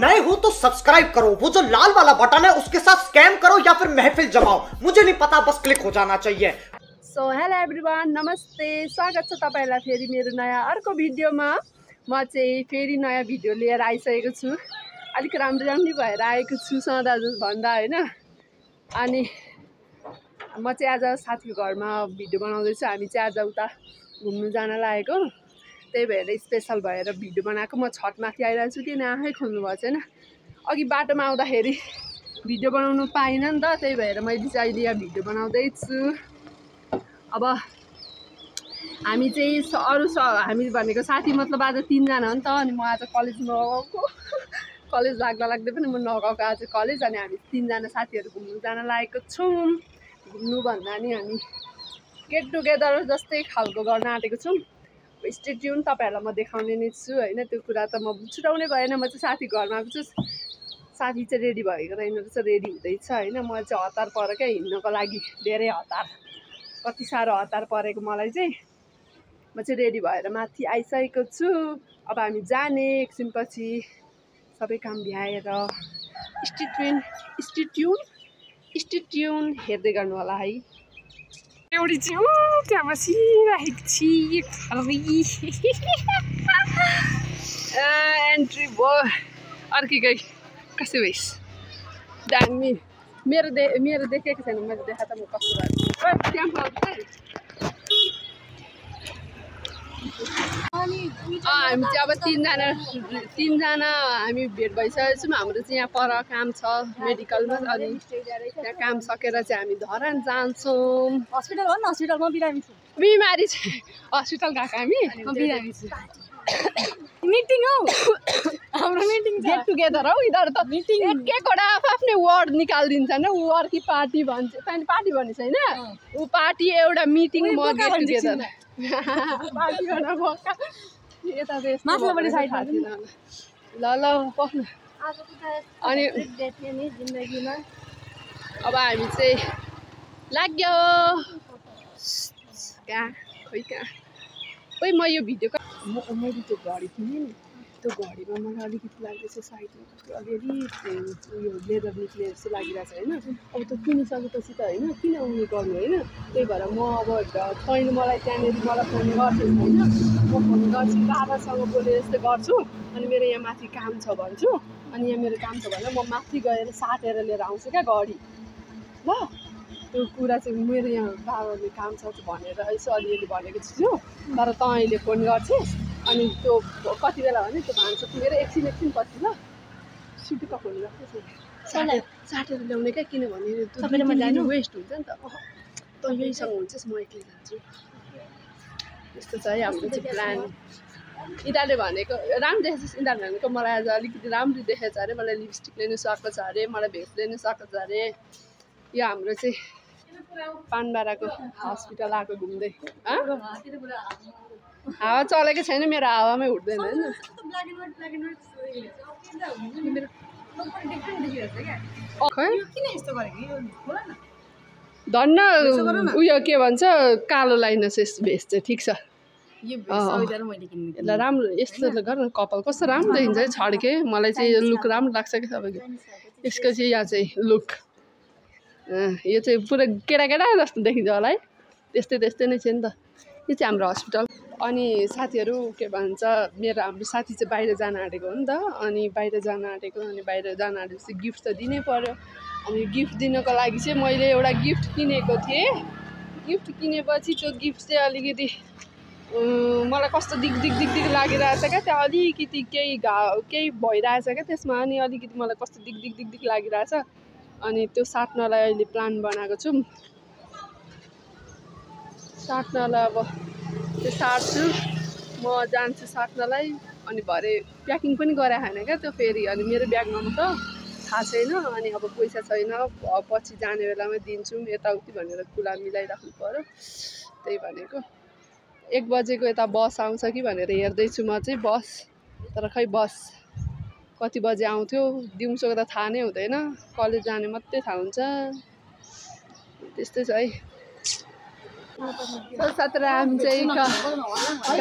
नए हो तो सब्सक्राइब करो, वो जो लाल वाला बटन है उसके साथ स्कैम करो या फिर महफिल जमाओ, मुझे नहीं पता, बस क्लिक हो जाना चाहिए। सो हेलो एभ्रिवान, नमस्ते, स्वागत छ तपाईहरुलाई फेरि मेरो नयाँ अर्को भिडियोमा। म चाहिँ फेरि नयाँ भिडियो लिएर आइसकेको छु। अलिक राम्रो भएर आएको छु सधैँ भन्दा हैन। अनि म चाहिँ आज साथीको घरमा भिडियो बनाउँदै छु। हामी चाहिँ आज उता घुम्नु जान लागेको, त्यही भएर स्पेशल भएर भिडियो बनाएको। म छतमाथि आइरहेको छु, किन आँखै खोल्नु भएको छैन। अघि बाटोमा आउँदाखेरि भिडियो बनाउनु पाइनँ नि त, त्यही भएर मैले चाहिँ अहिले यहाँ भिडियो बनाउँदै छु। अब हामी चाहिँ हामी भनेको साथी मतलब आज 3 जना हो नि त। अनि म आज कलेज नगएको, कलेज लाग्दै पनि म नगएको आज कलेज। अनि हामी 3 जना साथीहरू घुम्नु जान लागेको छौँ। घुम्नु भन्दा नि हामी गेट टुगेदर जस्तै खालको गर्न आँटेको छौँ। स्टे ट्युन, तपाईहरुलाई म देखाउने नै छु हैन। त्यो कुरा त म छुटाउनै भएन। म चाहिँ साथी घरमा आएको छु। साथी चाहिँ रेडी भएको रहेन रहेछ, रेडी हुँदैछ हैन। म चाहिँ हतार परेँ क्या हिँड्नको लागि, धेरै हतार, कति साह्रो हतार परेको मलाई चाहिँ। म चाहिँ रेडी भएर माथि आइसकेको छु। अब हामी जाने एकछिनपछि, सबै काम भ्याएर। स्टे ट्युन हेर्दै गर्नु होला है। एउटी चाहिँ त्यहाँ बसिरहेको छु। एन्ट्री भयो अर्कै कसै भइस दामी। मेरो देखेको छैन, मैले देखा त म कस्तो भएको। हामी चाहिँ अब 3 जना हामी भेट भइसकेको छौँ। हाम्रो चाहिँ यहाँ पर काम छ मेडिकलमा। अनि त्यहाँ काम सकेर चाहिँ हामी धरान जान्छौँ। हस्पिटल हो नि, हस्पिटलमा बिरामी छु। बिमारी छ, हस्पिटल गएको हामी। बिरामी छु। मिटिङ हौ, हाम्रो मिटिङ छ, गेट टुगेदर हौ। यिनीहरू त मिटिङ एकवटा आफ्नै वर्ड निकालिदिन्छन्। ऊ अर्की पार्टी भन्छ, पार्टी भन्छ हैन। ऊ पार्टी एउटा मिटिङ, म गेट टुगेदर पार्टी एउटा मौका। यता चाहिँ माथिल्लोपट्टि साइड ल पख्नु। अनि जिन्दगीमा अब हामी चाहिँ लाग्यो कहाँ खोइ म यो भिडियो मैले त्यो घडी किनेँ नि, त्यो घडीमा मलाई अलिकति लाग्दैछ साइडमा कस्तो अलिअलि उयो लेदर निक्लिए जस्तो लागिरहेछ होइन। अब त्यो किनिसकेपछि त होइन किन उयो गर्नु होइन। त्यही भएर म अब तैँले मलाई त्यहाँनिर मलाई फोन गर्छस् होइन, म फोन गर्छु, बाबासँग बोलेर यस्तो गर्छु। अनि मेरो यहाँ माथि काम छ भन्छु। अनि यहाँ मेरो काम छ भनेर म माथि गएर साटेर लिएर आउँछु क्या घडी। ल त्यो कुरा चाहिँ मेरो यहाँ बाबाले काम छ भनेर यसो अलिअलि भनेको छु। तर तैँले फोन गर्छस्। अनि त्यो कति बेला भने त्यो भान्सा मेरो एकछिन पछि ल सुटुक्क फोन गर्छ साटेर ल्याउने क्या। किनभने त्यो वेस्ट हुन्छ नि त। त यहीसँग हुन्छस्, म एक्लै जान्छु। यस्तो छ है हाम्रो चाहिँ प्लान। यिनीहरूले भनेको राम्रो देखेछ, यिनीहरूले भनेको मलाई आज अलिकति राम्रो देखेछ अरे। मलाई लिपस्टिक लिनु सकेको छ अरे, मलाई भेस्ट लिनु सकेको छ अरे। यो हाम्रो चाहिँ पानबाराको हस्पिटल आएको घुम्दै। हावा चलेको छैन, मेरो हावामै उठ्दैन होइन। धन्न उयो के भन्छ कालो लाइनोसिस भेस्ट चाहिँ ठिक छ। ल राम्रो यस्तो गर न, कपाल कस्तो राम्रो देखिन्छ है छड्के। मलाई चाहिँ यो लुक राम्रो लाग्छ कि तपाईँको। यसको चाहिँ यहाँ चाहिँ लुक यो चाहिँ पुरा केटा जस्तो देखिन्छ होला है। त्यस्तै नै छ नि त। यो चाहिँ हाम्रो हस्पिटल। अनि साथीहरू के भन्छ, हाम्रो साथी चाहिँ बाहिर जान आँटेको हो नि त। अनि बाहिर जान आँटेपछि गिफ्ट त दिनै पर्यो। अनि गिफ्ट दिनको लागि चाहिँ मैले एउटा गिफ्ट किनेको थिएँ। गिफ्ट किनेपछि त्यो गिफ्ट चाहिँ अलिकति मलाई कस्तो दिग लागिरहेछ क्या। त्यहाँ अलिकति केही भइरहेछ क्या त्यसमा। अनि अलिकति मलाई कस्तो दिग लागिरहेछ। अनि त्यो साट्नलाई अहिले प्लान बनाएको छौँ। साट्नलाई अब त्यो साट्छु, म जान्छु साट्नलाई। अनि भरे प्याकिङ पनि गरे छैन क्या त्यो फेरि अनि मेरो ब्यागमा त थाहा छैन अनि अब पैसा छैन पछि जाने बेलामा दिन्छौँ यताउति भनेर कुरा मिलाइराख्नु पर्यो त्यही भनेको 1 बजेको यता बस आउँछ कि भनेर हेर्दैछु म चाहिँ बस तर खै बस कति बजे आउँथ्यो दिउँसोको त थाहा नै हुँदैन कलेज जाने मात्रै थाहा हुन्छ त्यस्तै छ है सत्र हामी चाहिँ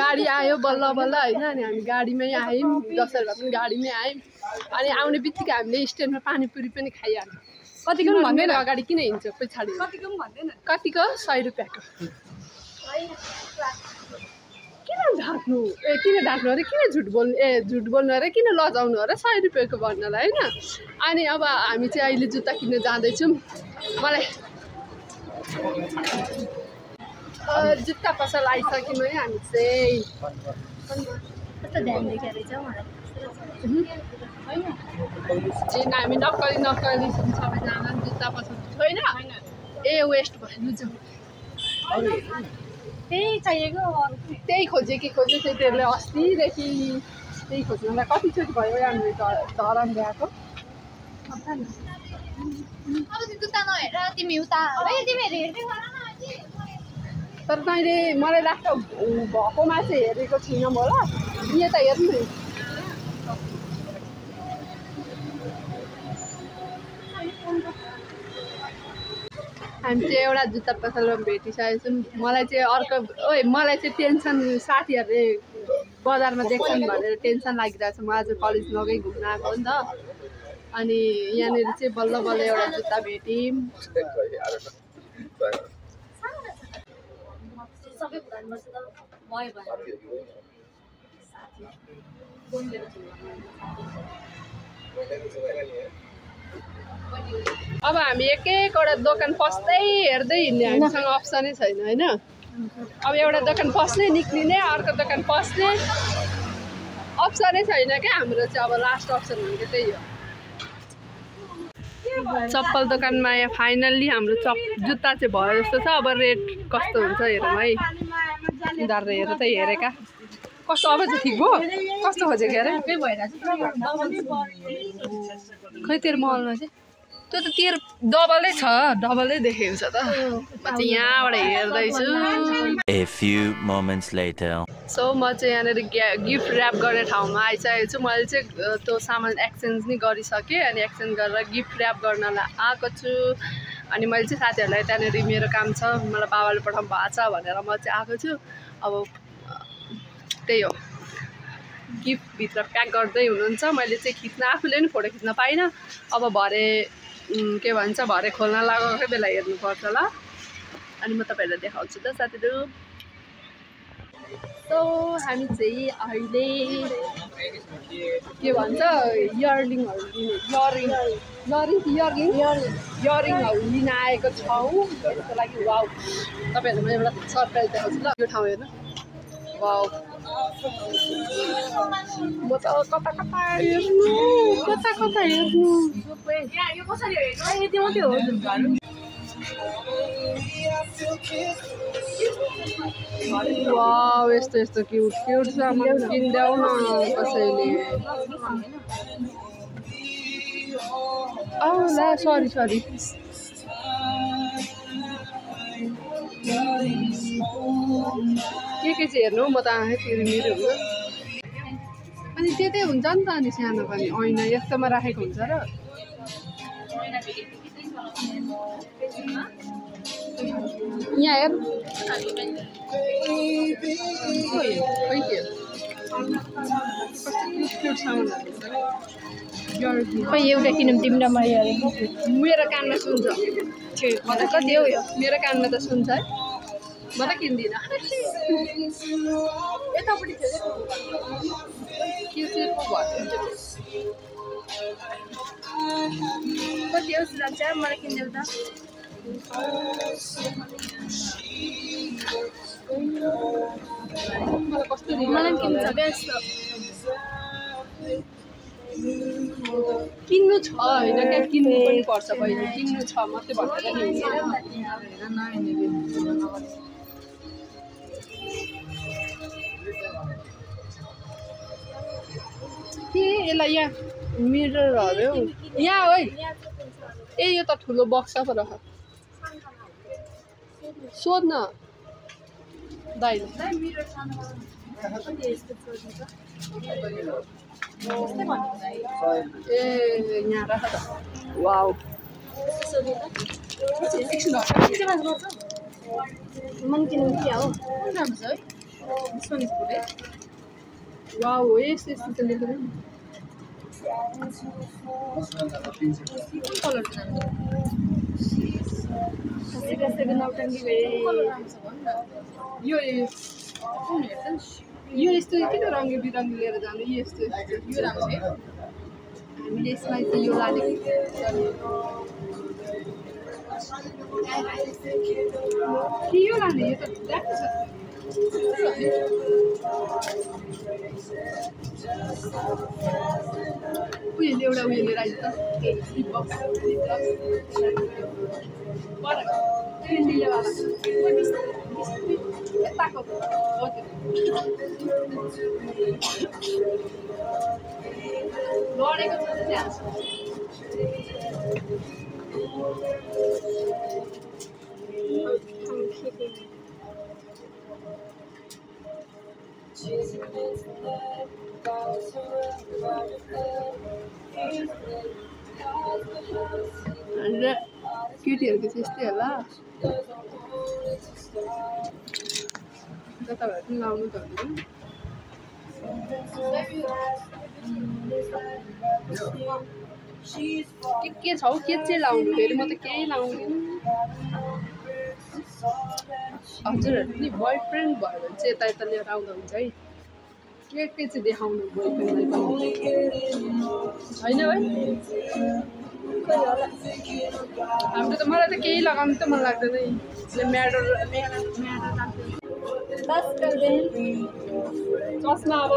गाडी आयो बल्ल बल्ल होइन अनि हामी गाडीमै आयौँ दसैँमा पनि गाडीमै आयौँ अनि आउने बित्तिकै हामीले स्ट्यान्डमा पानीपुरी पनि खाइहाल्यौँ कतिको पनि भन्दैन अगाडि किन हिँड्छ पछाडि कतिको पनि भन्दैन कतिको 100 रुपियाँको किन ढाक्नु किन ढाक्नु अरे किन झुट बोल्नु अरे किन लजाउनु अरे 100 रुपियाँको भन्नलाई होइन अनि अब हामी चाहिँ अहिले जुत्ता किन्न जाँदैछौँ मलाई जुत्ता पसल आइसक्यौँ है हामी चाहिँ हामी नक्कली सबैजना जुत्ता पसल छैन ए वेस्ट भयो त्यही चाहिएको त्यही खोजे चाहिँ त्यसले अस्तिदेखि त्यही खोज्नुलाई कतिचोटि भयो हामी धरान गएको जुत्ता नहेर तिमी उता तर तैँले मलाई लाग्छ भएकोमा चाहिँ हेरेको छुइनँ होला यहाँ त हेर्नु नि हामी चाहिँ एउटा जुत्ता पसलमा भेटिसकेको छौँ मलाई चाहिँ अर्को मलाई चाहिँ टेन्सन साथीहरूले बजारमा देख्छन् भनेर टेन्सन लागिरहेको छ म आज कलेज लगै घुम्न आएको नि त अनि यहाँनिर चाहिँ बल्ल बल्ल एउटा जुत्ता भेट्यौँ अब हामी एक-एकवटा दोकान पस्दै हेर्दै हिँड्ने हामीसँग अप्सनै छैन होइन अब एउटा दोकान पस्ने निक्लिने अर्को दोकान पस्ने अप्सनै छैन क्या हाम्रो चाहिँ अब लास्ट अप्सन भनेको त्यही हो चप्पल दोकानमा यहाँ फाइनल्ली हाम्रो जुत्ता चाहिँ भयो जस्तो छ अब रेट कस्तो हुन्छ हेरौँ है उनीहरूले हेर त हेरेका कस्तो अब चाहिँ ठिक भयो कस्तो खोजेको अरे खै तेरो मलमा चाहिँ त्यो त तेरो डबलै छ डबलै देखेको छ त म चाहिँ यहाँबाट हेर्दैछु सो म चाहिँ यहाँनिर गिफ्ट ऱ्याप गर्ने ठाउँमा आइसकेको छु मैले चाहिँ त्यो सामान एक्सचेन्ज नि गरिसकेँ अनि एक्सचेन्ज गरेर गिफ्ट ऱ्याप गर्नलाई आएको छु अनि मैले चाहिँ साथीहरूलाई त्यहाँनिर मेरो काम छ मलाई बाबाले पठाउनु भएको छ भनेर म चाहिँ आएको छु अब त्यही हो गिफ्टभित्र प्याक गर्दै हुनुहुन्छ मैले चाहिँ खिच्न आफूले पनि फोटो खिच्न पाइनँ अब भरे के भन्छ भरे खोल्न लगाएकै बेला हेर्नुपर्छ ल अनि म तपाईँहरूलाई देखाउँछु त साथीहरू सो हामी चाहिँ अहिले के भन्छ इयरिङहरू लिन आएको छौँ त्यसको लागि वाउ तपाईँहरूलाई म एउटा सरप्राइज देखाउँछु ल यो ठाउँ हेर्नु वाउ म त कता हेर्नु वाउ यस्तो क्युट छ म किन्देऊ न कसैले ला सरी के चाहिँ हेर्नु म त आँखै तिरमिर हुनु अनि त्यतै हुन्छ नि त अनि सानो पनि ऐना यस्तोमा राखेको हुन्छ र यहाँ हेर खै एउटा किनौँ तिम्रो मैले मेरो कानमा सुन्छ कति हो यो मेरो कानमा त सुन्छ है म त किन्दिनँ यतापट्टि के चाहिँ कति हो सुन्छ मलाई किनिदेऊ त मलाई कस्तो मलाई किन्नु छ क्या यस्तो किन्नु छ होइन क्या किन्नु पनि पर्छ बहिनी किन्नु छ मात्रै भनेर के यसलाई यहाँ मिररहरू यहाँ है ए यो त ठुलो बक्स पो रह सोध्न दाइले ए यहाँ राख त वाउ मन किन्नु के हो वाउ यस्तो यस्तो त लेख्दैन यो यस्तो किन रङ्गी बिरङ्गी लिएर जानु यस्तो यो राम्रो छ हामीले यसमा चाहिँ यो लानेको कि यो लाने यो त राम्रो छ उयोले एउटा उयो लिएर आइज त यताको हो त्यो लडेको छ त्यहाँ केटीहरूको चाहिँ यस्तै होला तपाईँहरू पनि लाउनु त के छ हौ के चाहिँ लाउनु फेरि म त केही लाउँदिनँ हजुरहरू नि बोयफ्रेन्ड भयो भने चाहिँ यता यता लिएर आउँदा हुन्छ है के चाहिँ देखाउनु बोयफ्रेन्डलाई पनि होइन है हाम्रो त मलाई त केही लगाउनु त मन लाग्दैन चस्मा अब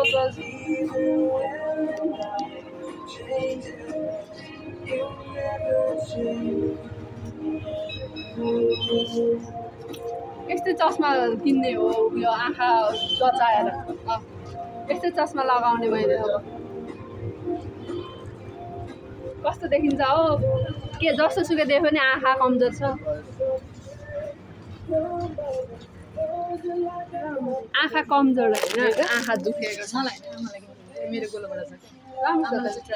यस्तै चस्मा किन्ने हो यो आँखा जचाएर यस्तै चस्मा लगाउने मैले अब कस्तो देखिन्छ हो के जस्तो सुकै देख्यो भने आँखा कमजोर छ आँखा कमजोर होइन आँखा दुखेको छ मेरो गोलोबाट छ राम्रो छ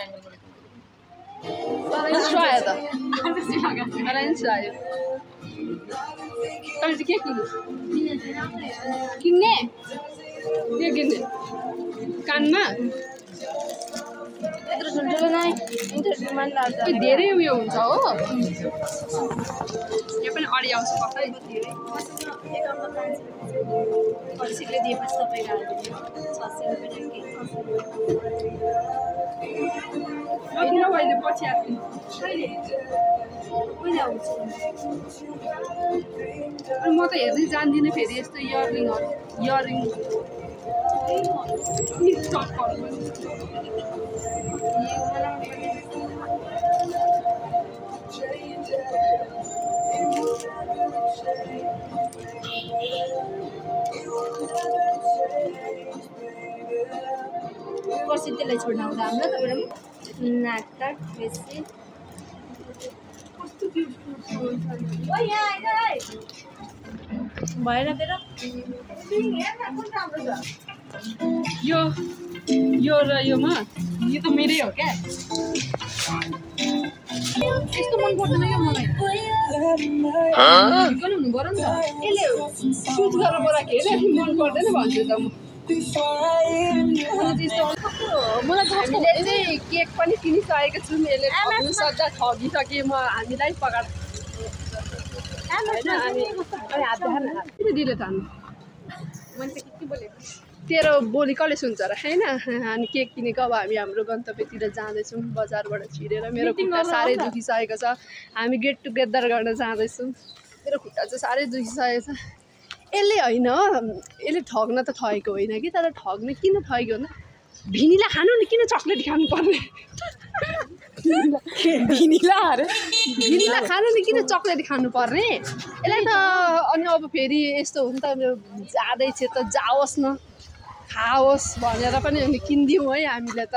आयो त आयो तपाईँ चाहिँ के किन्ने के किन्ने कानमा यत्रो ठुल्ठुलो नै इन्टरटेनमेन्ट लाग्छ धेरै उयो हुन्छ हो यो पनि अडियाउँछ कतै पछिले दिएपछि तपाईँलाई 600 किन मैले पछि आएको म त हेर्दै जान्दिनँ फेरि यस्तो इयरिङ पर्सि त्यसलाई छोड्न आउँदा हाम्रो तपाईँलाई नाटक बेसी भएर तेरो यो र योमा यो त मेरै हो क्या यस्तो मन पर्दैन क्या मलाई पनि हुनु पर्यो नि त यसले सुट गरेर बोलाएको हेरेर मन पर्दैन भन्छु त म मलाई हामीले चाहिँ केक पनि किनिसकेको छौँ यसले ठग्नु सक्दा ठगिसके म हामीलाई पकाएर किन दिले त तेरो बोली कसले सुन्छ र होइन अनि केक किनेको अब हामी हाम्रो गन्तव्यतिर जाँदैछौँ बजारबाट छिरेर मेरो खुट्टा साह्रै दुखिसकेको छ हामी गेट टुगेदर गर्न जाँदैछौँ मेरो खुट्टा चाहिँ साह्रै दुखिसकेको छ यसले होइन यसले ठग्न त ठगेको होइन कि तर ठग्ने किन ठगेको भन्दा भिनिला खानु नि किन चक्लेट खानु पर्ने भिनिला खानु नि किन चक्लेट खानु पर्ने यसलाई त अनि अब फेरि यस्तो हो नि त जाँदैछ त जाओस् न खाओस् भनेर पनि अनि किनिदिउँ है हामीले त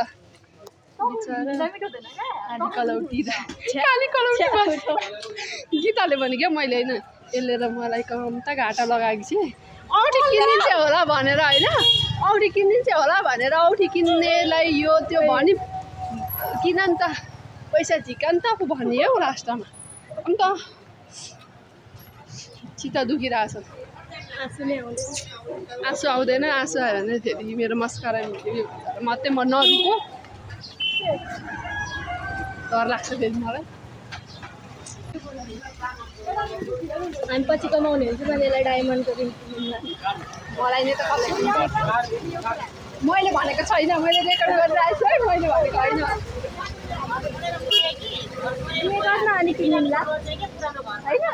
गीताले भने क्या मैले होइन यसले र मलाई कम्ता घाटा लगाएको छु औँठी किनिन्छ होला भनेर होइन औँठी किनिन्छ होला भनेर औँठी किन्नेलाई यो त्यो भनि किन नि त पैसा झिका नि त भन्ने हौ लास्टमा अन्त चित्त दुखिरहेछ आँसु आउँदैन आँसु आयो भने फेरि मेरो मस्करा मात्रै म नरुको डर लाग्छ फेरि मलाई हामी पछि कमाउने हुन्छ मैले यसलाई डायमन्डको रिङ मलाई नै त मैले भनेको छैन मैले रेकर्ड गरिरहेको छु है मैले भनेको होइन अनि किन्नुला होइन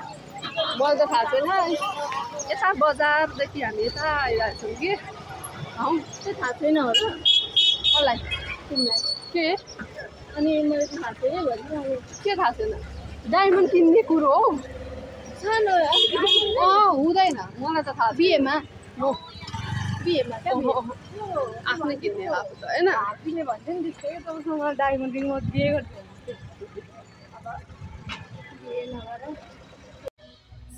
मलाई त थाहा छैन यता बजारदेखि हामी यता आइरहेको छौँ कि त्यो थाहा छैन हो त कसलाई तिमीलाई के अनि मैले थाहा छैन के थाहा छैन डायमन्ड किन्ने कुरो हौ सानो हुँदैन मलाई त थाहा बिहेमा हो बिहेमा आफ्नै किन्ने आफू त होइन बिहे भन्छ नि त्यस्तै तपाईँसँग डायमन्ड रिङ म बिहे गर्छु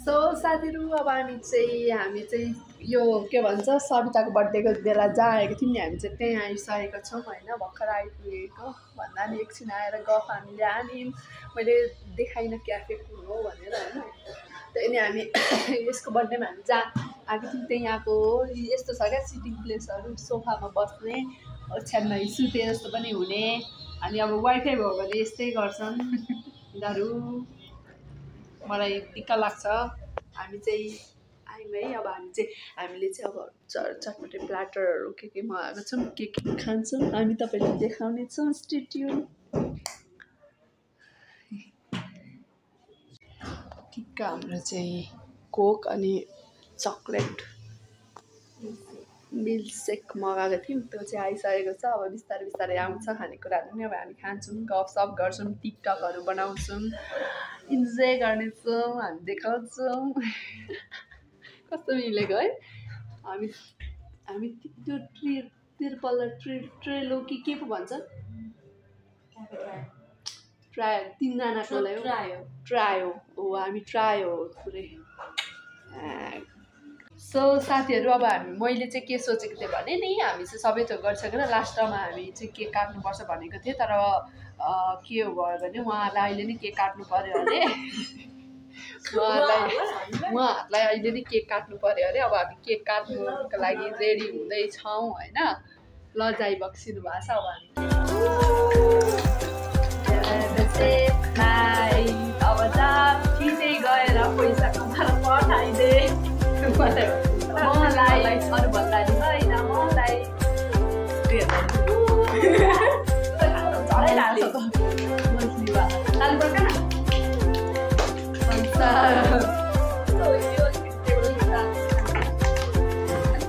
सो साथीहरू अब हामी चाहिँ यो के भन्छ सविताको बर्थडेको बेला जहाँ आएको थियौँ नि हामी चाहिँ त्यहीँ आइसकेको छौँ होइन भर्खर आइपुगेको भन्दा नि एकछिन आएर गफ हामीले हान्यौँ मैले देखाइनँ क्याफे कुरो हो भनेर होइन त्यही नि हामी यसको बर्थडेमा हामी जहाँ आएको थियौँ त्यहीँ आएको यस्तो छ क्या सिटिङ प्लेसहरू सोफामा बस्ने ओछ्यानमा सुते जस्तो पनि हुने अनि अब वाइफाई भयो भने यस्तै गर्छन् यिनीहरू मलाई दिक्क लाग्छ हामी चाहिँ आयौँ है अब हामीले चाहिँ अब चटपटे प्लाटरहरू के मगाएको छौँ के खान्छौँ हामी तपाईँलाई देखाउने छौँ स्टे ट्युन ठिक्क हाम्रो चाहिँ कोक अनि चक्लेट मिल्कसेक मगाएको थियौँ त्यो चाहिँ आइसकेको छ अब बिस्तारै बिस्तारै आउँछ खानेकुराहरू पनि अब हामी खान्छौँ गफसफ गर्छौँ टिकटकहरू बनाउँछौँ इन्जोय गर्नेछौँ हामी देखाउँछौँ कस्तो मिलेको है हामी त्यो तिरपल्ला ट्रेलो के पो भन्छ ट्रायो तिनजनाको लागि ट्रायो हो हामी ट्रायो पुरै सो साथीहरू अब मैले चाहिँ के सोचेको थिएँ भने नि हामी चाहिँ सबै थोक गरिसकेर लास्टमा हामी चाहिँ केक काट्नुपर्छ भनेको थिएँ तर के भयो भने उहाँहरूलाई अहिले नै केक काट्नु पऱ्यो अरे उहाँहरूलाई अहिले नै केक काट्नु पऱ्यो अरे अब हामी केक काट्नुको लागि रेडी हुँदैछौँ होइन ल जाइ बक्सिनु भएको छ अब हामी अब छिटै गएर पैसा कमाएर पठाइदे मलाई अरू भन्दा नि होइन मलाई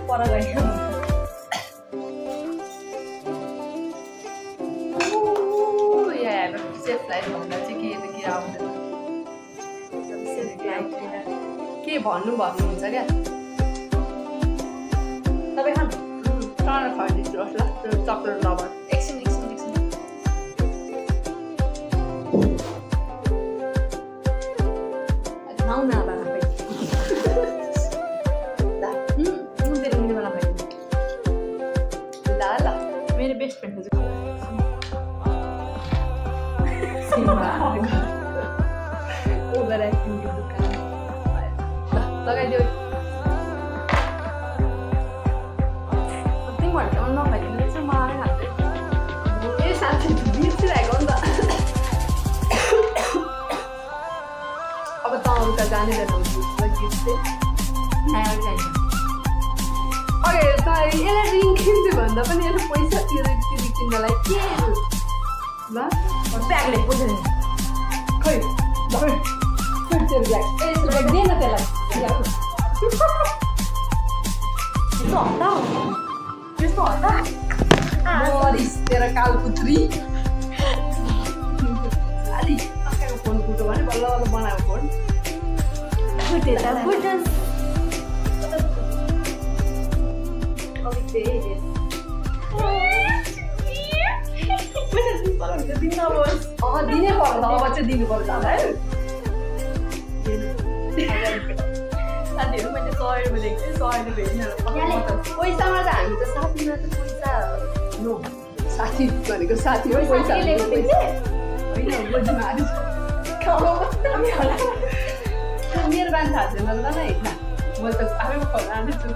पर गयो सेफ लाइफ भन्दा चाहिँ के आउँदैन के भन्नुहुन्छ क्या तपाईँ खानु टाढा खुवाइदिन्छु होस् ल त्यो चक्लेट लभर एकछिन खाऊ न अब ल मेरो बेस्ट फ्रेन्ड ओभर एक्टिङको दुकान लगाइदियो नखाइदिनु रहेछ मलाई खाँदै ए साथी बिर्सिरहेको नि त अब त अरू त जानेदैन अरे त यसलाई रिङ किन्छु भन्दा पनि यसले पैसा तिरेर किन्नलाई के ल ब्यागले पैसा खै ब्याग ए दिएन त्यसलाई त्यस्तो हल्दा मरिस तेरो कालपुत्री अलि टक्काको फोन फुट्यो भने बल्ल बल्ल बनाएको फोन फुटे त फुटोस् दिनै पर्छ अब चाहिँ दिनु पर्छ है साथीहरू मैले 100 रुपियाँ दिएको थिएँ 100 रुपियाँ पैसामा त हामी त साथीमा त पैसा नो साथी भनेको साथी हो पैसा होइन मेरो बानी थाहा छैन ल नै म त आफैमा खोल्छु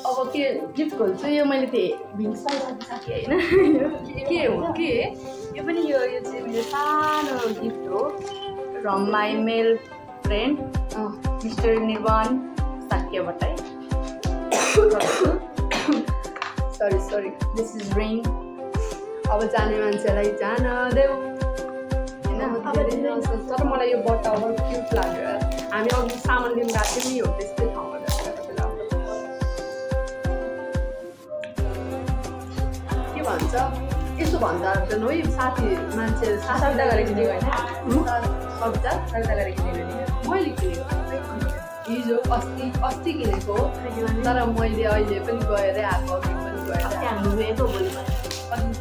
अब के गिफ्ट खोल्छु यो मैले थिएँ भिन्सा साथी होइन के हो के यो पनि यो चाहिँ मेरो सानो गिफ्ट हो from my male friend mister Nirvan साक्यबाटै सरी दिस इज रिङ अब जाने मान्छेलाई जान देऊ होइन तर मलाई यो बट्टा अब क्युट लाग्यो हामी अघि सामान लिनु गएको थियौँ नि हो त्यस्तै ठाउँमा के भन्छ यसो भन्दा त है साथी मान्छे सौदा गरेर किनेको होइन सब्जा सौदा गरेर किनेको मैले किनेको हिजो अस्ति किनेको तर मैले अहिले पनि गएरै आएको अघि पनि गएर हामी गएको भोलि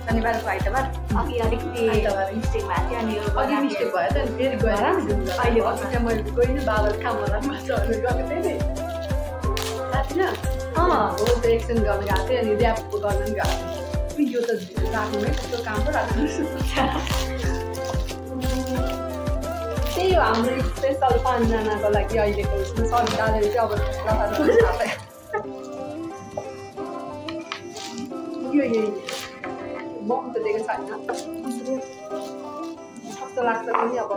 शनिबारको आइतबार अघि अलिकति मिस्टेक भएको थियो अनि अघि मिस्टेक भयो त अनि फेरि गएर अहिले अस्ति चाहिँ मैले गइनँ बाबा खामला माछा गएको थिएँ नि साथी न हो त एक्सचेन्ज गर्न गएको थिएँ अनि ऱ्यापको गर्न पनि गएको थिएँ यो त राख्नुमै कस्तो काम पो राख्नु त्यही हो हाम्रो स्पेसल 5 जनाको लागि अहिलेको उसमा सबै दादाले चाहिँ अब यही बम त दिएको छैन कस्तो लाग्छ पनि अब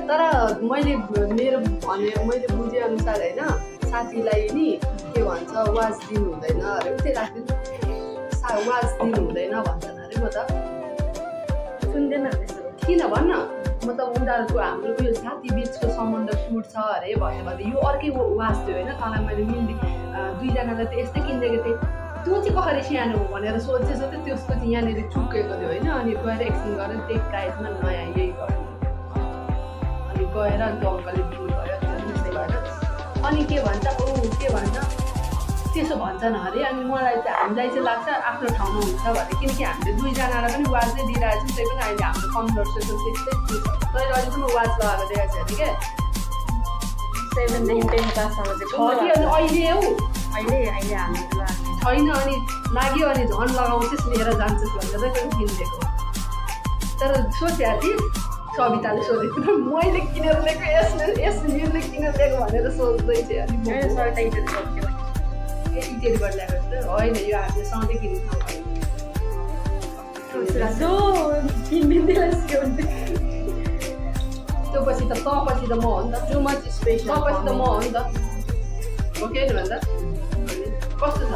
तर मैले बुझे अनुसार होइन साथीलाई नि के भन्छ वाच दिनु हुँदैन अरे उतै राख्दैन वाच दिनु हुँदैन भन्छन् अरे म त सुन्दैन किन भन्न मतलब उनीहरूको हाम्रो यो साथी बिचको सम्बन्ध टुट्छ अरे भन्यो भने यो अर्कै वाच थियो होइन तँलाई मैले मिल्ने 2 जनालाई त यस्तै किनिदिएको थिएँ त्यो चाहिँ कसरी सानो हो भनेर सोध्दै त्यसको चाहिँ यहाँनिर चुकेको थियो होइन अनि गएर एक्सचेन्ज गरेर त्यही प्राइसमा नयाँ यही गर्नु अनि गएर अनि त्यो अङ्कलले दिनुभयो त्यस्तै भएर अनि के भन्छ त्यसो भन्छन् अरे अनि मलाई चाहिँ हामीलाई चाहिँ लाग्छ आफ्नो ठाउँमा हुन्छ भने किनकि हामीले 2 जनालाई पनि वाचै दिइरहेको छौँ त्यही पनि अहिले हाम्रो कन्भर्सेसन त्यस्तै तैँले अहिले पनि वाच लगाएको देखाएको छ कि 7 देखि 10 क्लाससम्म चाहिँ अनि अहिले हौ अहिले हामी छैन अनि लाग्यो अनि झन् लगाउँछस् लिएर जान्छस् भनेर पनि किनिदिएको तर सोध्या थिएँ सविताले सोधेको थियो मैले किनेर लिएको यसले किनेर लिएको भनेर सोच्दै थिएँ अनि इटेरीबाट ल्याएको थियो होइन यो हामीले सधैँ किन्नु त्यो पछि त तपछि त म हो नि त टु मच स्पेसल तपछि त म हो नि त हो के भन्दा कस्तो छ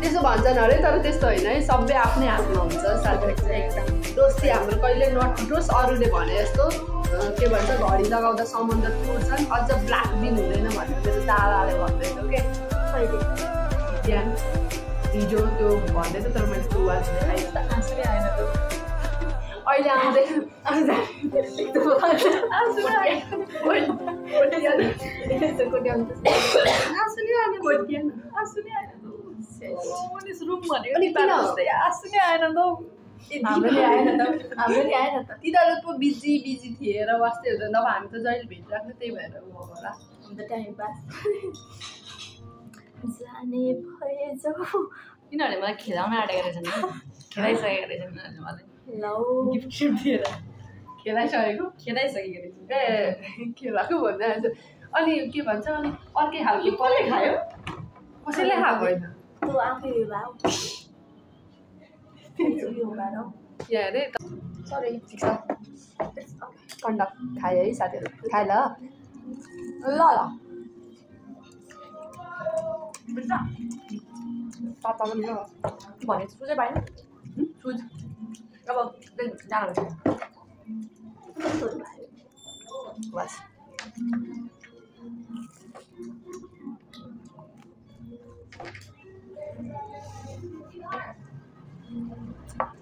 त्यसो भन्छन् अरे तर त्यस्तो होइन है सबै आफ्नै हातमा हुन्छ साथी एकदम दोस्ती हाम्रो कहिले नटुटोस् अरूले भने जस्तो के भन्छ घडी लगाउँदा सम्बन्ध टुट्छन् अझ ब्ल्याक दिन हुँदैन भनेर मेरो दादाले भन्दै थियो के बिहान हिजो त्यो भन्दै थियो तर मैले त्यो वाच देखाएँ आँसुले आएन त अहिले आउँदै तिनीहरू पो बिजी थिए र वास्तै हुँदैन अब हामी त जहिले भेट राख्ने त्यही भएर होला टाइम पास जाने भए जाऊ यिनीहरूले मलाई खेलाउन आँटेको रहेछन् खेलाइसकेको रहेछन् मलाई ल गिफ्ट दिएर खेलाइसकेको रहेछ ए खेलाएको भन्दै अनि के भन्छ अनि अर्कै खालको कसले खायो कसैले खाएको होइन तँ आफै यहाँ अरे सरी ठिक छ कन्डक्ट खायो है साथीहरू खाए ल ताता पनि ल भने सुझै पाएन सुझ अब जानु बस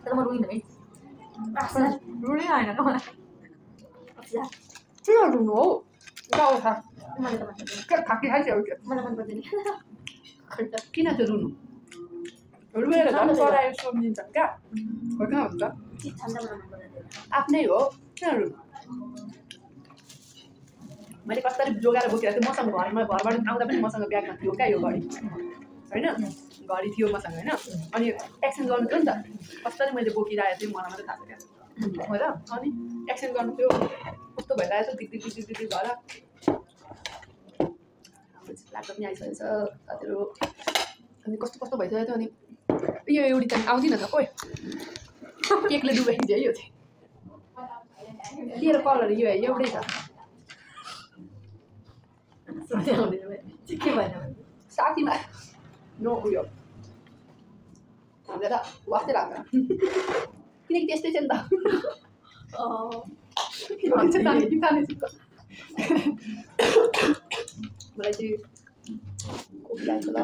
तर म रुइन है रुनै आएन त मलाई किन रुनु हौ मलाई त मन पर्दैन के खाकी खाइसक्यो के मलाई मन पर्दैन खट्टा किन चाहिँ रुनु रुएर झन् करायो सम्झिन्छ क्या हो कहाँ हुन्छ चिज छन् त मलाई मन पर्दैन आफ्नै हो किन रुनु मैले कसरी जोगाएर बोकेर थिएँ मसँग घरबाट आउँदा पनि मसँग ब्यागमा थियो क्या यो घडी होइन घडी थियो मसँग होइन अनि एक्सचेन्ज गर्नु थियो नि त कसरी मैले बोकिरहेको थिएँ मलाई मात्रै थाहा छ क्या हो र अनि एक्सचेन्ज गर्नु थियो कस्तो भइरहेको छ दिक भएर ल्यापटप पनि आइसकेको छ साथीहरू अनि कस्तो भइसकेको थियो अनि यो एउटी त आउँदिन त खोइ केकले डुबाइदियो यो चाहिँ तेरो कलर यो एउटै छ के भएन साथीमा नो उयो हामीलाई त वास्तै लाग्दैन किनकि त्यस्तै छ नि त मलाई चाहिँ कोही लाग्छ ल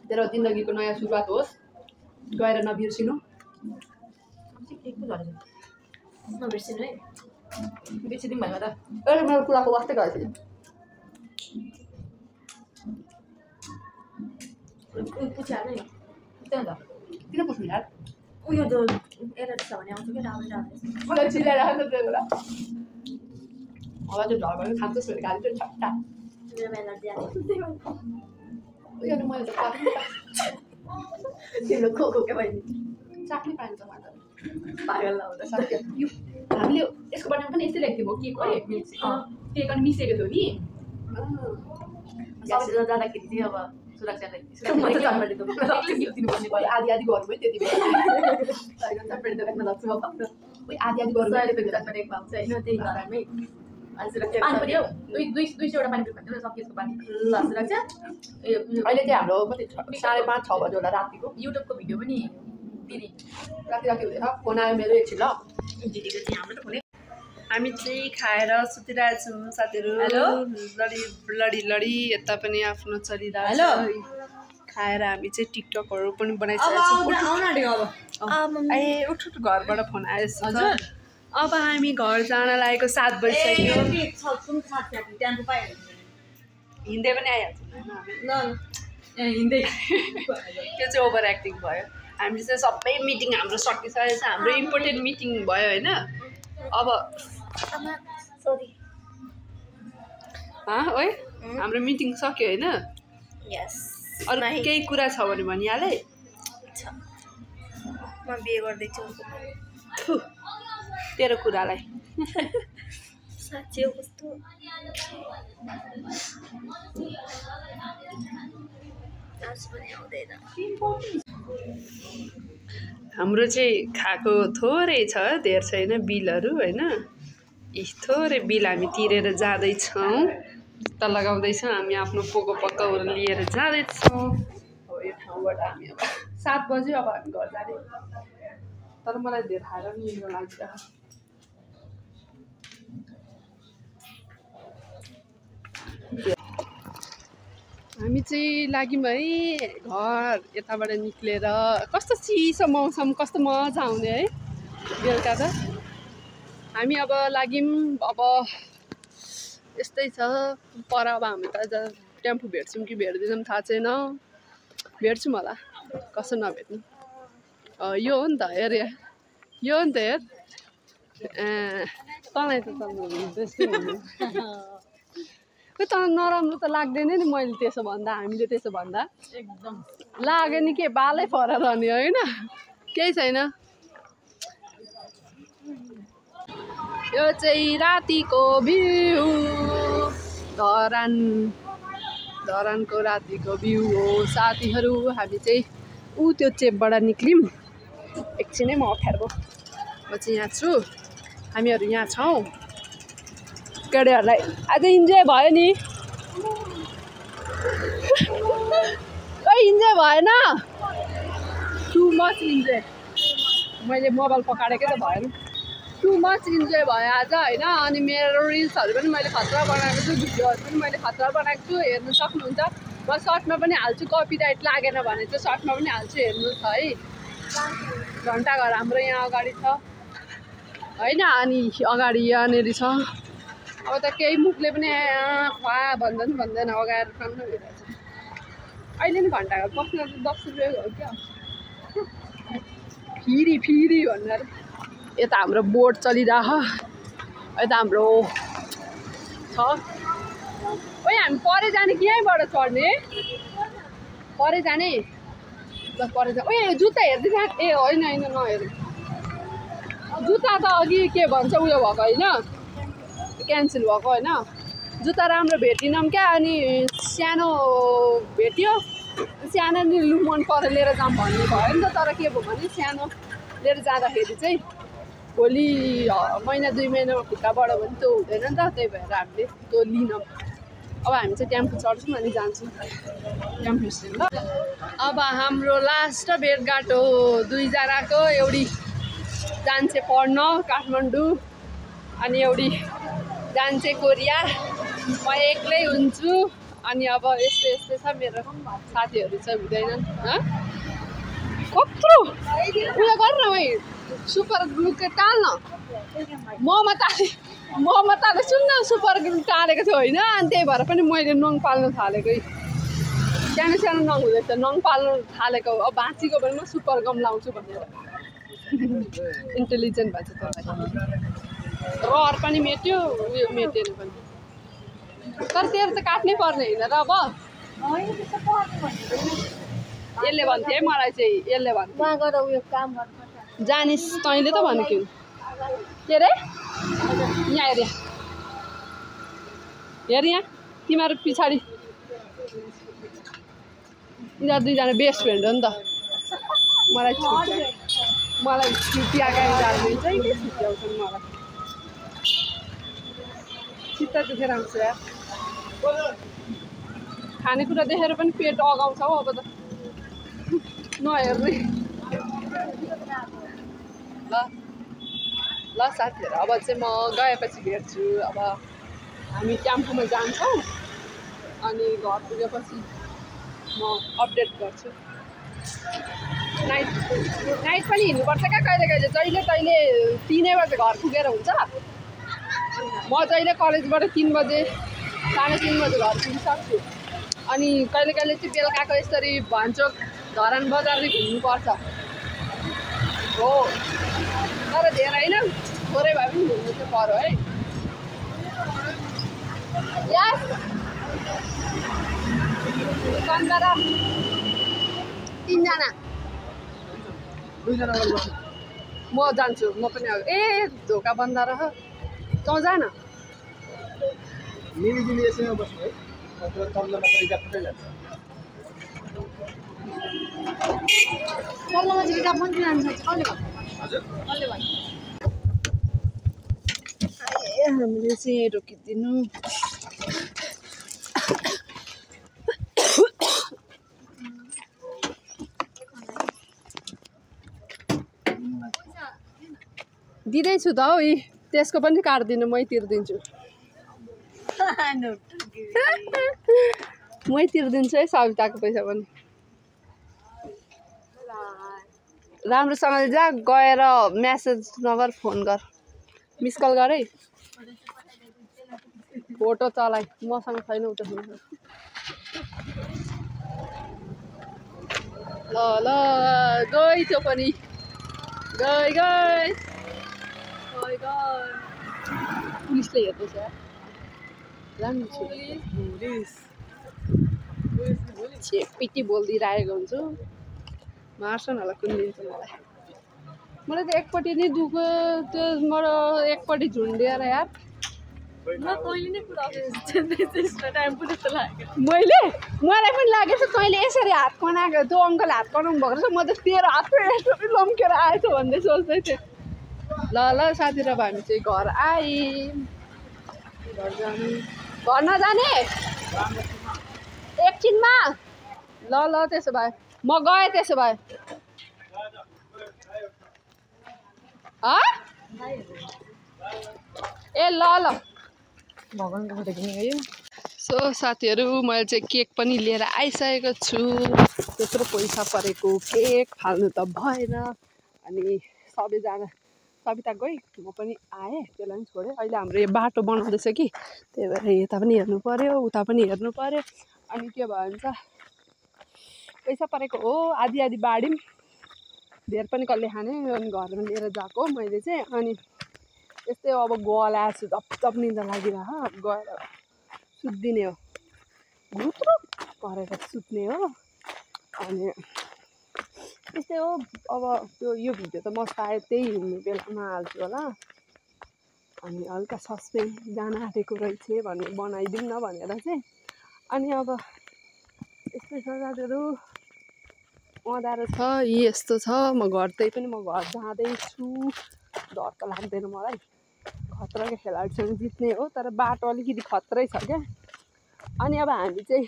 तेरो जिन्दगीको नयाँ सुरुवात होस् गएर नबिर्सिनु नबिर्सिनु है बिर्सिदिउँ भन्यो त अहिले मेरो कुराको वास्तै गएको थियो पुछिहाल्नु नि त्यही त किन पुग्नु यार उयो त एरर छ भने आउँछ क्या राम्रो मलाई चिलाइरहेको छ त्यो बेला मलाई चाहिँ ढल भयो खान्छ फेरि गाली चाहिँ छट्टा मेरो एलर्जी आएको उयो अनि मैले त तिम्रो खोको के भयो चाख्नै पाइन्छ मलाई त पागल लाउँदा सक्यो यो हामीले यसको बारेमा पनि यस्तै लेख्थ्यौँ केक हो केक अनि मिसेको थियो नि सबैजना जाँदाखेरि चाहिँ अब सुरक्षाले दिनुपर्ने भयो आधी गर्नु भयो त्यति बेला आधी गर्नु होइन त्यही कारणमै पानी पनि हौ दुई सयवटा पानी खान्छ सकिएको पानी ल सुरक्षा अहिले चाहिँ हाम्रो कति 5:30 6 बजी होला रातिको युट्युबको भिडियो पनि दिदी राति हुँदैछ फोन आयो मेरो एकछिन ल दिदीको चाहिँ हाम्रो त फोन हामी चाहिँ खाएर सुतिरहेछौँ साथीहरू हेलो लडी यता पनि आफ्नो चलिरहेको खाएर हामी चाहिँ टिकटकहरू पनि बनाइसकेको छौँ ए उठ घरबाट फोन आएछ अब हामी घर जान लागेको 7 बजिसक्यो हिँड्दै पनि आइहाल्छ हिँड्दै त्यो चाहिँ ओभर एक्टिङ भयो हामी चाहिँ सबै मिटिङ हाम्रो सकिसकेको छ हाम्रो इम्पोर्टेन्ट मिटिङ भयो होइन अब ओए हाम्रो मिटिङ सक्यो होइन अरू केही कुरा छ भने भनिहाल है म बिहे गर्दैछु तेरो कुरालाई साँच्चै हो कस्तो हाम्रो चाहिँ खाएको थोरै छ धेर छैन बिलहरू होइन थोरै बिल हामी तिरेर जाँदैछौँ त लगाउँदैछौँ हामी आफ्नो पोको पक्काहरू लिएर जाँदैछौँ अब यो ठाउँबाट हामी अब 7 बज्यो अब हामी घर जाने तर मलाई धेर खाएर निलो लाग्छ हामी चाहिँ लाग्यौँ है घर यताबाट निक्लेर कस्तो चिसो मौसम कस्तो मजा आउने है बेलुका त हामी अब लाग्यौँ अब यस्तै छ पर अब हामी त टेम्पो भेट्छौँ कि भेट्दैनौँ थाहा छैन भेट्छौँ होला कसो नभेट्नु यो हो नि त हेर यो हो नि त हेर तँलाई त त नराम्रो त लाग्दैन नि मैले त्यसो भन्दा हामीले त्यसो भन्दा एकदम लाग्यो नि के बालै फरर अनि होइन केही छैन यो चाहिँ रातिको भ्यू धरानको रातिको भ्यू हो साथीहरू हामी चाहिँ त्यो चेपबाट निक्ल्यौँ एकछिनै म अप्ठ्यारो म चाहिँ यहाँ छु हामीहरू यहाँ छौँ केटीहरूलाई आज इन्जोय भयो नि इन्जोय भएन टु मच इन्जोय मैले मोबाइल पकाडेकै त भएन टु मच इन्जोय भयो आज होइन अनि मेरो रिल्सहरू पनि मैले खतरा बनाएको छु भिडियोहरू पनि मैले खतरा बनाएको छु हेर्नु सक्नुहुन्छ म सर्टमा पनि हाल्छु कपिराइट लागेन भने चाहिँ सर्टमा पनि हाल्छु हेर्नु छ है घन्टाघर हाम्रो यहाँ अगाडि छ होइन अनि अगाडि यहाँनिर छ अब त केही मुखले पनि खुवा भन्दैन अगाएर खानु भइरहेछ अहिले नि घन्टाघर पस्न 10 रुपियाँ हो क्या फिरी भनेर यता हाम्रो बोट चलिरह यता हाम्रो छ ओइ हामी परे जाने कि यहीँबाट चढ्ने परे जाने ल परे जा ओइ जुत्ता हेर्दै जा ए होइन नहेर जुत्ता त अघि के भन्छ उयो भएको होइन क्यान्सल भएको होइन जुत्ता राम्रो भेटिनौँ क्या अनि सानो भेट्यो सानो नि लु मन परेर लिएर जाऊँ भन्ने भयो नि त तर के भयो भने सानो लिएर जाँदाखेरि चाहिँ भोलि महिना 2 महिनामा खुट्टा बढ्यो भने त्यो हुँदैन नि त त्यही भएर हामीले त्यो लिनौँ अब हामी चाहिँ टेम्पो चढ्छौँ अनि जान्छौँ टेम्पो स्ट्यान्ड ल अब हाम्रो लास्ट भेटघाट हो 2 जनाको एउटी जान्छे पढ्न काठमाडौँ अनि एउटी जान्छे कोरिया म एक्लै हुन्छु अनि अब यस्तै छ मेरो साथीहरू चाहिँ हुँदैनन् कत्रो उयो गर न भाइ सुपर ग्लु टाल्न ममा ताले सुन्न सुपर ग्लु टालेको थियो होइन अनि त्यही भएर पनि मैले नङ पाल्न थालेको सानो नङ हुँदैछ नङ पाल्न थालेको अब बाँचीको भने म सुपर गम लाउँछु भनेर इन्टेलिजेन्ट भएको छ त्यसलाई रहर पनि मेट्यो उयो मेटेन पनि तर तेरो त काट्नै पर्ने होइन र अब यसले भन्थे है मलाई चाहिँ यसले भन्थे जानिस् तैँले त भनेको के अरे यहाँ हेर यहाँ तिमीहरू पछाडि यिनीहरू 2 जना बेस्ट फ्रेन्ड हो नि त मलाई छुट्टी अगाडि जाँदै चाहिँ के छुट्याउँछन् मलाई चित्त दुखेर आउँछ यार खानेकुरा देखेर पनि पेट अगाउँछ हौ अब त नहेर्ने ल साथीहरू अब चाहिँ म गएपछि भेट्छु अब हामी टेम्पोमा जान्छौँ अनि घर पुगेपछि म अपडेट गर्छु नाइट पनि हिँड्नुपर्छ क्या कहिले जहिले तैँले 3 बजे घर पुगेर हुन्छ म जहिले कलेजबाट 3 बजे 3:30 बजे घर पुगिसक्छु अनि कहिले चाहिँ बेलुकाको यसरी भान्चोक धरान बजारले घुम्नुपर्छ हो तर धेरै होइन थोरै भए पनि घुम्नु चाहिँ पर्यो है यस दुकानदार 3 जना 2 जना म जान्छु म पनि ए धोका बन्द रह तँ जा न मिलिजुली यसैमा बस्नु है तल्लो मात्रै जाप्दै जान्छ तल्लोमा चाहिँ किताब पनि जान्छ कसले भन्नु हजुर कसले भन्नु ए हामीले चाहिँ रोकिदिनु दिँदैछु त हौ त्यसको पनि काट्दिनु मै तिर्दिन्छु मै तिर्दिन्छु है सविताको पैसा पनि राम्रोसँगले जा गएर म्यासेज नगर फोन गर मिस कल गर है फोटो चलाइ मसँग छैन उता ल गई त्यो पनि गई पुलिसले हेर्दैछ राम्रो छेपिटी बोलिदिइरहेको हुन्छु मार्छन् होला कुन दिन्छ मलाई त एकपट्टि नै दुख्यो त्यो मलाई एकपट्टि झुन्डिएर यार मलाई पनि लागेको छ तैँले यसरी हात कनाएको त्यो अङ्कल हात कनाउनु भएको रहेछ म त तेरो हातको यसरी लम्केर आएछ भन्दै सोच्दै थिएँ ल साथी र हामी चाहिँ घर आयौँ घर जानु घर नजाने एकछिनमा ल त्यसो भए म गएँ त्यसो भए ए ल भगवान्को फोटो किन्नु गयो सो साथीहरू मैले चाहिँ केक पनि लिएर आइसकेको छु। त्यत्रो पैसा परेको केक फाल्नु त भएन। अनि सबैजना सबिता गई म पनि आएँ, त्यसलाई पनि छोडेँ। अहिले हाम्रो यो बाटो बनाउँदैछ कि त्यही भएर यता पनि हेर्नु पऱ्यो उता पनि हेर्नु पऱ्यो। अनि के भन्छ पैसा परेको हो आधी आधी बाँड्यौँ, धेर पनि कसले खाने। अनि घरमा लिएर गएको मैले चाहिँ। अनि यस्तै अब गल आएछु, झपझप निन्दा लागिरह गएर सुत्दिने हो, घुत्रो परेर सुत्ने हो। अनि त्यस्तै हो। अब त्यो यो भिडियो त म सायद त्यही हिँड्ने बेलामा हाल्छु होला। अनि हल्का सस्पेन्स जान आँटेको रहेछ भन्ने बनाइदिउँ न भनेर चाहिँ। अनि अब यस्तै छ साथीहरू, अँध्यारो छ, यस्तो छ। म घरतै पनि म घर जाँदैछु, डर त लाग्दैन मलाई। खतराको खेलाडीसँग जित्ने हो, तर बाटो अलिकति खत्रै छ क्या। अनि अब हामी चाहिँ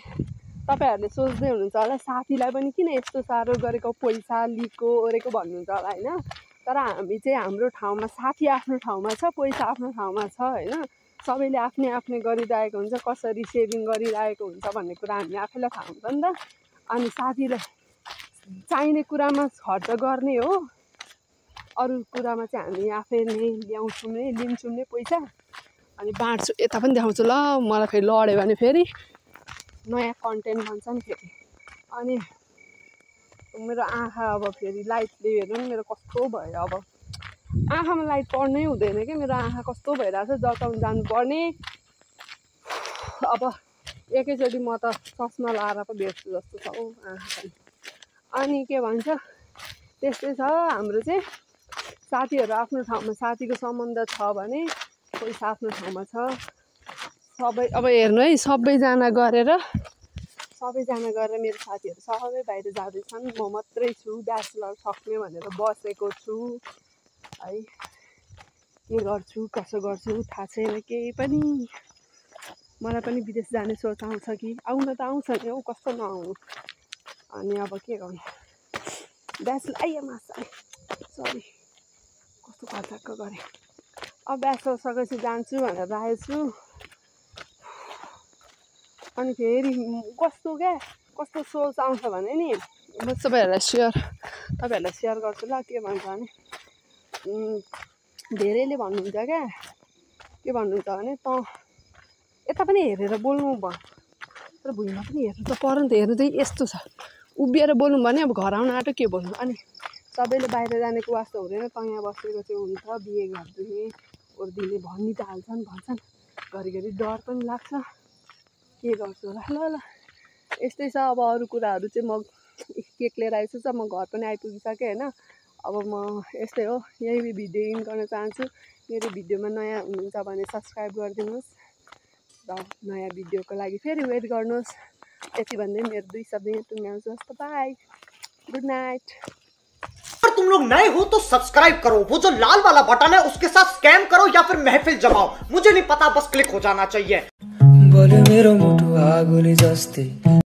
तपाईँहरूले सोच्दै हुनुहुन्छ होला साथीलाई पनि किन यस्तो साह्रो गरेको, पैसा लिएको ओरेको भन्नुहुन्छ होला होइन। तर हामी चाहिँ हाम्रो ठाउँमा साथी आफ्नो ठाउँमा छ, पैसा आफ्नो ठाउँमा छ होइन। सबैले आफ्नै आफ्नै गरिरहेको हुन्छ, कसरी सेभिङ गरिरहेको हुन्छ भन्ने कुरा हामी आफैलाई थाहा हुन्छ नि त। अनि साथीलाई चाहिने कुरामा खर्च गर्ने हो, अरू कुरामा चाहिँ हामी आफै नै ल्याउँछौँ नै लिन्छौँ नै पैसा। अनि बाँड्छु, यता पनि देखाउँछु ल। मलाई फेरि लड्यो भने फेरि नयाँ कन्टेन्ट भन्छ नि फेरि। अनि मेरो आँखा अब फेरि लाइटले हेर्नु नि मेरो कस्तो भयो। अब आँखामा लाइट पर्नै हुँदैन कि, मेरो आँखा कस्तो भइरहेको छ, जताउनु जानुपर्ने। अब एकैचोटि म त चस्मा लाएर पो भेट्छु जस्तो छ हौ आँखा पनि। अनि के भन्छ त्यस्तै छ हाम्रो चाहिँ। साथीहरू आफ्नो ठाउँमा साथीको सम्बन्ध छ भने पैसा आफ्नो ठाउँमा छ। सबै अब हेर्नु है, सबैजना गरेर मेरो साथीहरू सबै बाहिर जाँदैछन्, म मात्रै छु ब्याचलर सक्ने भनेर बसेको छु है। के गर्छु कसो गर्छु थाहा छैन केही पनि। मलाई पनि विदेश जाने सोच आउँछ कि, आउन त आउँछ नि हौ, कस्तो नआउनु। अनि अब के गर्नु, ब्याचलर सरी कस्तो खर्चाको गरेँ। अब ब्याचलर सकेपछि जान्छु भनेर आएछु। अनि फेरि कस्तो सोच आउँछ भने नि, म तपाईँहरूलाई सेयर गर्छु ल। के भन्छ भने धेरैले भन्नुहुन्छ क्या, के भन्नुहुन्छ भने त यता पनि हेरेर बोल्नु भयो, तर भुइँमा पनि हेर्नु त पर्यो नि त। हेर्नु चाहिँ यस्तो छ, उभिएर बोल्नु भने अब घर आउन आँटो के बोल्नु। अनि सबैले बाहिर जानेको वास्ता हुँदैन, त यहाँ बसेको चाहिँ हुन्छ, बिहे गरिदिने ओर्दिने भनि त भन्छन्। घरिघरि डर पनि लाग्छ, के गर्छु होला। ल यस्तै छ। अब अरू कुराहरू चाहिँ म केक लिएर आइछु छ, म घर पनि आइपुगिसकेँ होइन। अब म यस्तै हो, यही भिडियो इन गर्न चाहन्छु। मेरो भिडियोमा नयाँ हुनुहुन्छ भने सब्सक्राइब गरिदिनुहोस् र नयाँ भिडियोको लागि फेरि वेट गर्नुहोस्। यति भन्दै मेरो 2 शब्द यहाँ टुङ्ग्याउँछु। जस्तो बाई, गुड नाइट। अगर तुम लोग नए हो तो सब्सक्राइब करो, वो जो लाल वाला बटन है उसके साथ स्कैम करो या फिर महफिल जमाओ, मुझे नहीं पता, बस क्लिक हो जाना चाहिए। बोले मेरो मुटु आगोले जस्तै